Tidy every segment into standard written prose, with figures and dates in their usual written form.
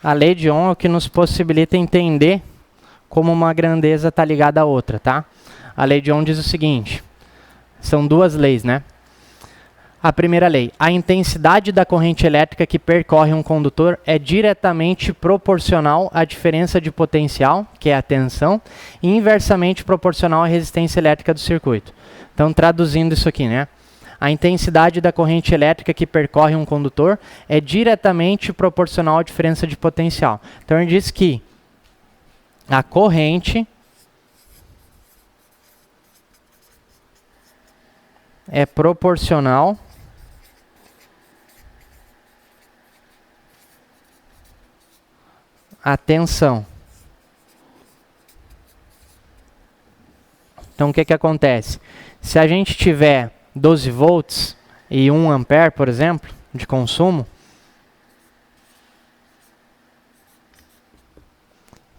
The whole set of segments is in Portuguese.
A lei de Ohm é o que nos possibilita entender como uma grandeza está ligada à outra, tá? A lei de Ohm diz o seguinte, são duas leis, né? A primeira lei, a intensidade da corrente elétrica que percorre um condutor é diretamente proporcional à diferença de potencial, que é a tensão, e inversamente proporcional à resistência elétrica do circuito. Então, traduzindo isso aqui, né? A intensidade da corrente elétrica que percorre um condutor é diretamente proporcional à diferença de potencial. Então, ele diz que a corrente é proporcional à tensão. Então, o que acontece? Se a gente tiver 12 volts e 1 ampere, por exemplo, de consumo,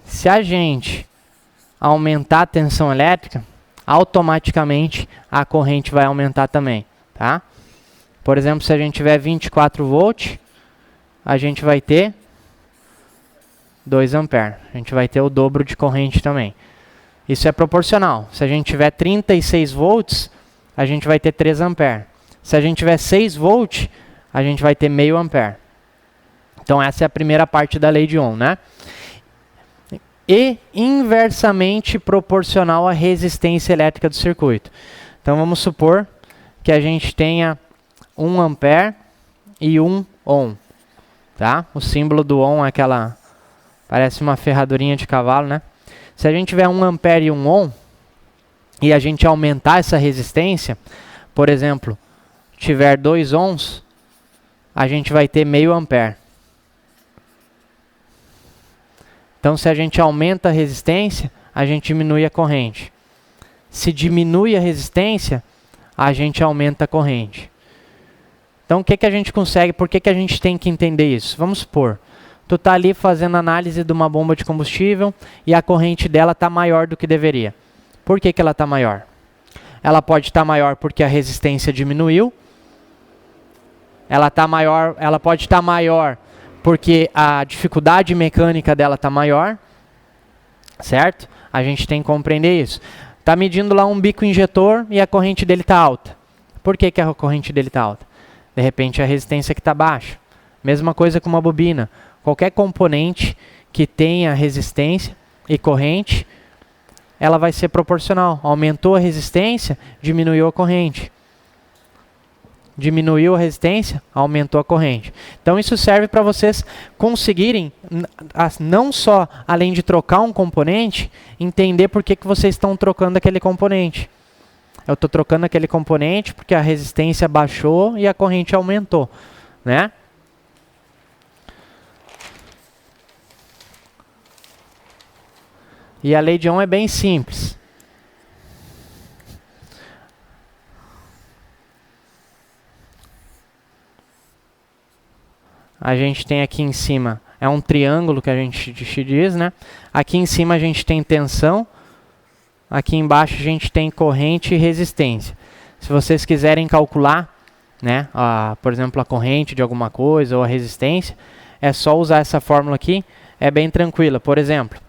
se a gente aumentar a tensão elétrica, automaticamente a corrente vai aumentar também, tá? Por exemplo, se a gente tiver 24 volts, a gente vai ter 2 amperes. A gente vai ter o dobro de corrente também. Isso é proporcional. Se a gente tiver 36 volts, a gente vai ter 3 amperes. Se a gente tiver 6 volts, a gente vai ter meio ampere. Então essa é a primeira parte da lei de Ohm, né? E inversamente proporcional à resistência elétrica do circuito. Então vamos supor que a gente tenha 1 ampere e 1 ohm. Tá? O símbolo do ohm é aquela, parece uma ferradurinha de cavalo, né? Se a gente tiver 1 ampere e 1 ohm, e a gente aumentar essa resistência, por exemplo, tiver 2 ohms, a gente vai ter meio ampere. Então, se a gente aumenta a resistência, a gente diminui a corrente. Se diminui a resistência, a gente aumenta a corrente. Então, o que a gente consegue? Por que a gente tem que entender isso? Vamos supor, tu está ali fazendo análise de uma bomba de combustível e a corrente dela está maior do que deveria. Por que ela está maior? Ela pode estar maior porque a resistência diminuiu. Ela pode estar maior porque a dificuldade mecânica dela está maior. Certo? A gente tem que compreender isso. Está medindo lá um bico injetor e a corrente dele está alta. Por que a corrente dele está alta? De repente a resistência que está baixa. Mesma coisa com uma bobina. Qualquer componente que tenha resistência e corrente, ela vai ser proporcional. Aumentou a resistência, diminuiu a corrente. Diminuiu a resistência, aumentou a corrente. Então isso serve para vocês conseguirem, não só além de trocar um componente, entender por que vocês estão trocando aquele componente. Eu estou trocando aquele componente porque a resistência baixou e a corrente aumentou, né? E a lei de Ohm é bem simples. A gente tem aqui em cima, é um triângulo que a gente diz, né? Aqui em cima a gente tem tensão, aqui embaixo a gente tem corrente e resistência. Se vocês quiserem calcular, né, por exemplo, a corrente de alguma coisa ou a resistência, é só usar essa fórmula aqui, é bem tranquila. Por exemplo,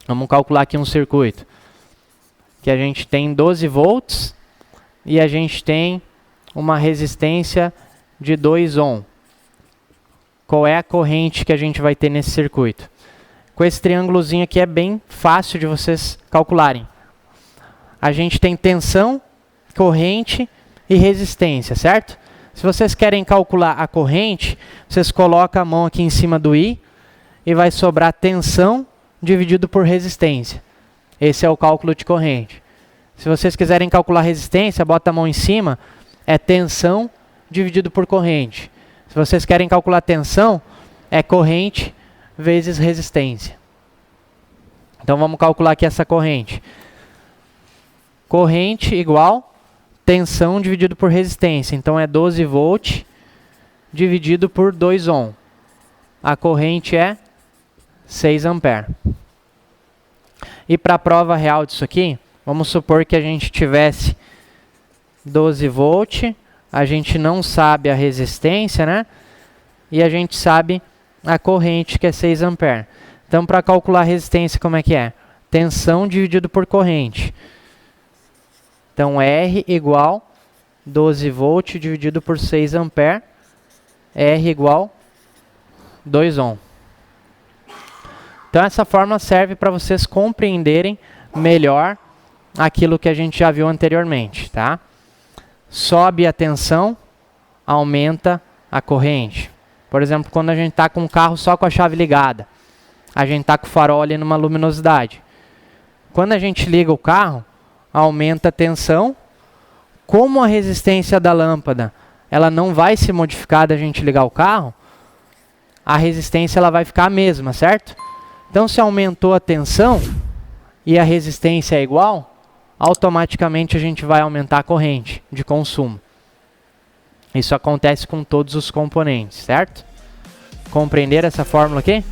vamos calcular aqui um circuito, que a gente tem 12 volts e a gente tem uma resistência de 2 ohm. Qual é a corrente que a gente vai ter nesse circuito? Com esse triângulozinho aqui é bem fácil de vocês calcularem. A gente tem tensão, corrente e resistência, certo? Se vocês querem calcular a corrente, vocês colocam a mão aqui em cima do I e vai sobrar tensão dividido por resistência. Esse é o cálculo de corrente. Se vocês quiserem calcular resistência, bota a mão em cima, é tensão dividido por corrente. Se vocês querem calcular tensão, é corrente vezes resistência. Então vamos calcular aqui essa corrente. Corrente igual tensão dividido por resistência. Então é 12 volts dividido por 2 ohm. A corrente é 6 ampere. E para a prova real disso aqui, vamos supor que a gente tivesse 12 volts, a gente não sabe a resistência, né? E a gente sabe a corrente, que é 6 amperes. Então, para calcular a resistência, como é que é? Tensão dividido por corrente. Então, R igual 12 volt dividido por 6 amperes. R igual 2 ohm. Então, essa forma serve para vocês compreenderem melhor aquilo que a gente já viu anteriormente, tá? Sobe a tensão, aumenta a corrente. Por exemplo, quando a gente está com o carro só com a chave ligada, a gente está com o farol ali numa luminosidade. Quando a gente liga o carro, aumenta a tensão. Como a resistência da lâmpada ela não vai se modificar da gente ligar o carro, a resistência ela vai ficar a mesma, certo? Então, se aumentou a tensão e a resistência é igual, automaticamente a gente vai aumentar a corrente de consumo. Isso acontece com todos os componentes, certo? Compreender essa fórmula aqui?